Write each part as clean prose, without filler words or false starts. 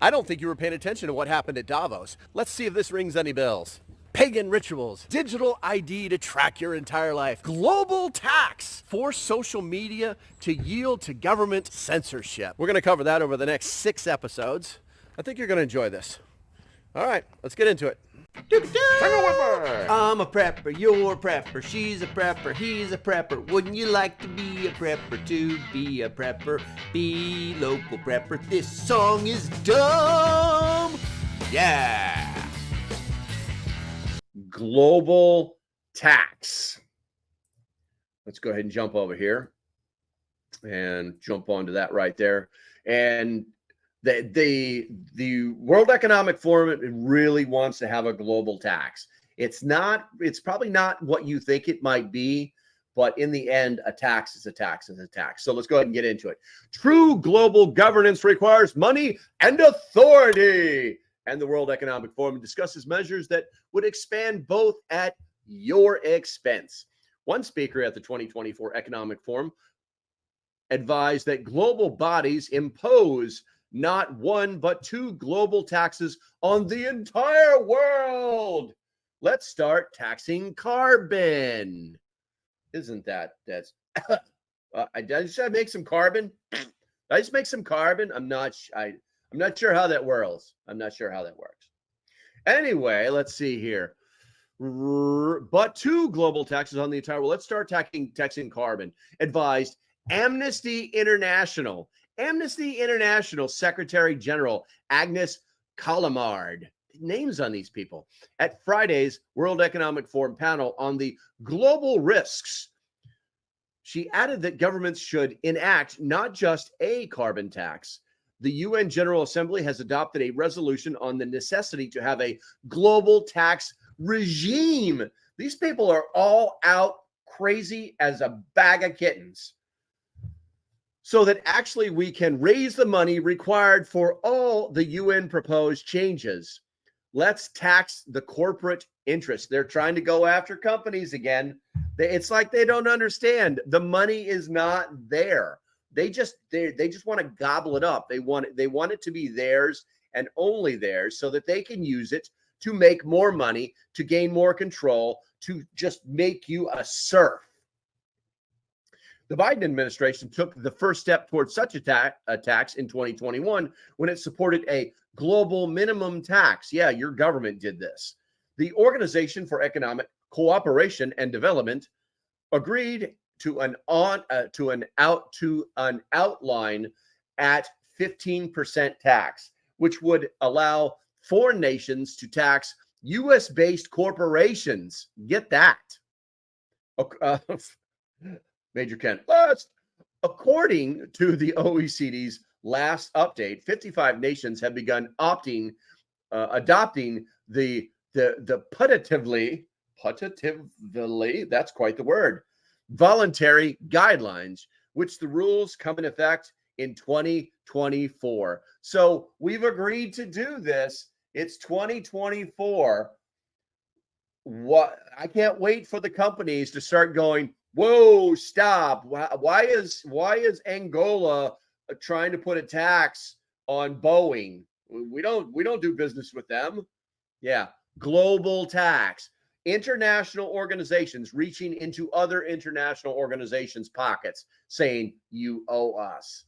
I don't think you were paying attention to what happened at Davos. Let's see if this rings any bells. Pagan rituals, digital ID to track your entire life, global tax, force social media to yield to government censorship. We're going to cover that over the next 6 episodes. I think you're going to enjoy this. All right, let's get into it. I'm a prepper, you're a prepper, she's a prepper, he's a prepper. Wouldn't you like to be a prepper? To be a prepper, be local prepper. This song is dumb. Yeah. Global tax. Let's go ahead and jump over here and jump onto that right there. And the World Economic Forum really wants to have a global tax. It's probably not what you think it might be, but in the end, a tax is a tax is a tax. So let's go ahead and get into it. True global governance requires money and authority. And the World Economic Forum discusses measures that would expand both at your expense. One speaker at the 2024 Economic Forum advised that global bodies impose not one, but 2 global taxes on the entire world. Let's start taxing carbon. Isn't that's I just make some carbon? I just make some carbon? I'm not sure how that works. I'm not sure how that works. Anyway, let's see here. But 2 global taxes on the entire world. Let's start taxing carbon. Advised Amnesty International. Amnesty International Secretary General Agnes Callamard. Names on these people. At Friday's World Economic Forum panel on the global risks, she added that governments should enact not just a carbon tax. The UN General Assembly has adopted a resolution on the necessity to have a global tax regime. These people are all out crazy as a bag of kittens. So that actually we can raise the money required for all the UN proposed changes. Let's tax the corporate interest. They're trying to go after companies again. It's like they don't understand. The money is not there. They just want to gobble it up. They want it to be theirs and only theirs so that they can use it to make more money, to gain more control, to just make you a serf. The Biden administration took the first step towards such a tax in 2021 when it supported a global minimum tax. Yeah, your government did this. The Organization for Economic Cooperation and Development agreed to an outline at 15% tax, which would allow foreign nations to tax U.S.-based corporations. Get that. Major Ken. According to the OECD's last update, 55 nations have begun adopting the putatively, that's quite the word, voluntary guidelines, which the rules come in effect in 2024. So we've agreed to do this. It's 2024. I can't wait for the companies to start going, whoa, stop. Why is Angola trying to put a tax on Boeing? We don't do business with them. Yeah, global tax. International organizations reaching into other international organizations' pockets saying, you owe us.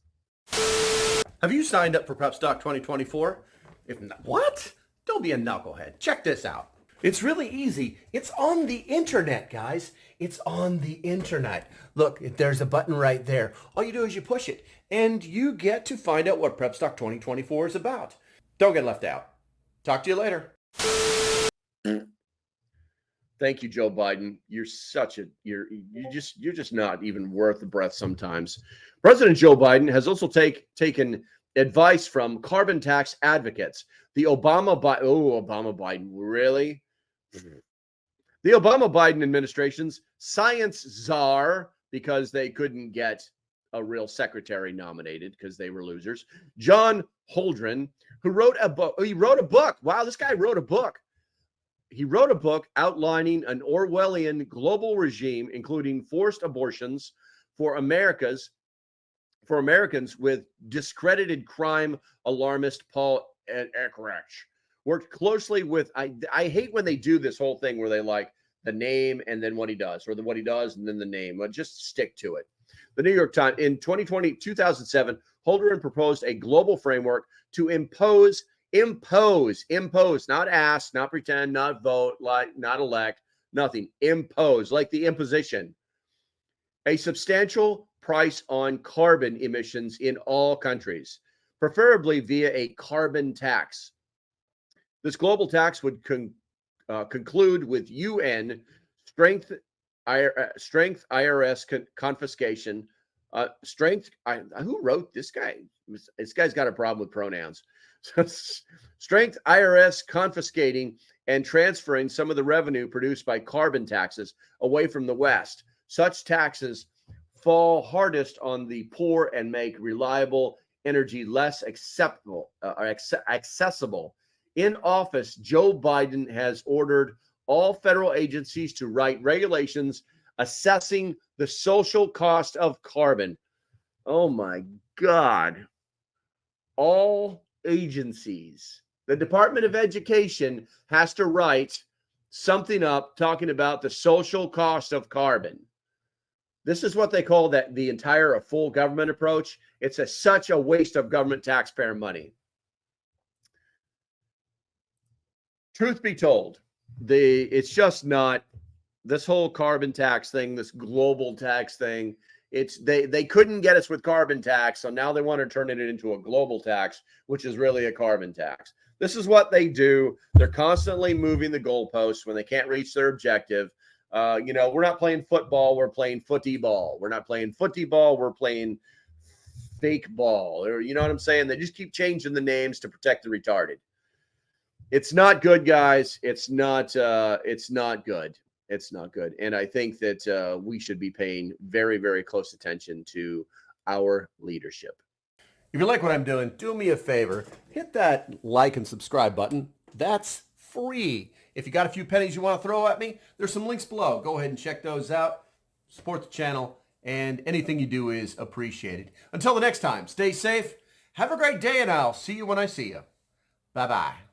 Have you signed up for Prep Stock 2024? If not, what? Don't be a knucklehead. Check this out. It's really easy. It's on the internet, guys. It's on the internet. Look, there's a button right there. All you do is you push it, and you get to find out what Prep Stock 2024 is about. Don't get left out. Talk to you later. Thank you, Joe Biden. You're just not even worth the breath sometimes. President Joe Biden has also taken advice from carbon tax advocates. The Obama Biden, really? The Obama Biden administration's science czar, because they couldn't get a real secretary nominated because they were losers, John Holdren, who wrote a book. He wrote a book. Wow, this guy wrote a book. He wrote a book outlining an Orwellian global regime, including forced abortions for Americans with discredited crime alarmist Paul correct. Worked closely with, I hate when they do this whole thing where they like the name and then what he does, or what he does and then the name. But just stick to it. The New York Times in 2007, Holder proposed a global framework to impose, not ask, not pretend, not vote, like not elect, nothing. Impose, like the imposition. A substantial price on carbon emissions in all countries, preferably via a carbon tax. This global tax would conclude with UN strength IRS confiscation. Who wrote this guy? This guy's got a problem with pronouns. Strength IRS confiscating and transferring some of the revenue produced by carbon taxes away from the West. Such taxes fall hardest on the poor and make reliable energy less accessible. In office, Joe Biden has ordered all federal agencies to write regulations assessing the social cost of carbon. Oh my God. All agencies. The Department of Education has to write something up talking about the social cost of carbon. This is what they call the entire full government approach. It's such a waste of government taxpayer money. Truth be told, it's just not this whole carbon tax thing, this global tax thing. They couldn't get us with carbon tax, so now they want to turn it into a global tax, which is really a carbon tax. This is what they do. They're constantly moving the goalposts when they can't reach their objective. We're not playing football, we're playing footy ball. We're not playing footy ball, we're playing fake ball. Or you know what I'm saying? They just keep changing the names to protect the retarded. It's not good, guys. It's not good. It's not good. And I think that we should be paying very, very close attention to our leadership. If you like what I'm doing, do me a favor. Hit that like and subscribe button. That's free. If you got a few pennies you want to throw at me, there's some links below. Go ahead and check those out. Support the channel, and anything you do is appreciated. Until the next time, stay safe. Have a great day, and I'll see you when I see you. Bye-bye.